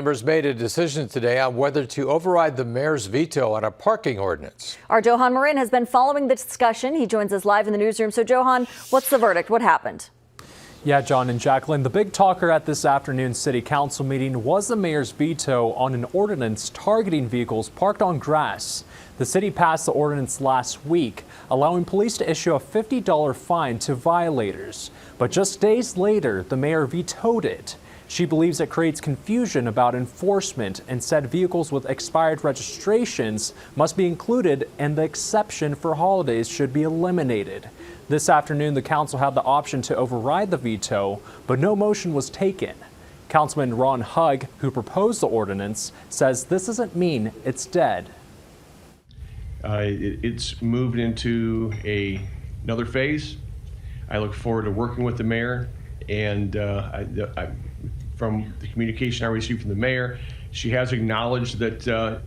Members made a decision today on whether to override the mayor's veto on a parking ordinance. Our Johan Marin has been following the discussion. He joins us live in the newsroom. So, Johan, what's the verdict? What happened? Yeah, John and Jacqueline, the big talker at this afternoon's city council meeting was the mayor's veto on an ordinance targeting vehicles parked on grass. The city passed the ordinance last week, allowing police to issue a $50 fine to violators. But just days later, the mayor vetoed it. She believes it creates confusion about enforcement and said vehicles with expired registrations must be included and the exception for holidays should be eliminated. This afternoon, the council had the option to override the veto, but no motion was taken. Councilman Ron Hugg, who proposed the ordinance, says this doesn't mean it's dead. It's moved into another phase. I look forward to working with the mayor, and from the communication I received from the mayor, she has acknowledged that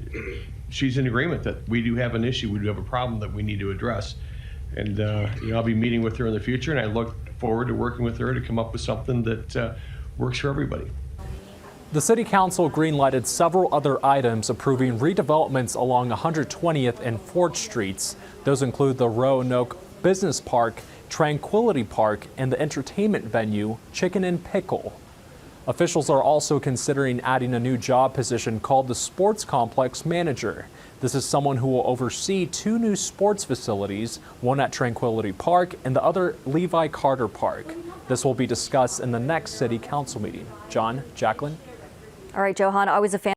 she's in agreement that we do have an issue, we do have a problem that we need to address. And I'll be meeting with her in the future, and I look forward to working with her to come up with something that works for everybody. The City Council greenlighted several other items approving redevelopments along 120th and 4th Streets. Those include the Roanoke Business Park, Tranquility Park, and the entertainment venue, Chicken and Pickle. Officials are also considering adding a new job position called the Sports Complex Manager. This is someone who will oversee 2 new sports facilities, one at Tranquility Park and the other Levi Carter Park. This will be discussed in the next City Council meeting. John, Jacqueline? All right, Johan, always a fan.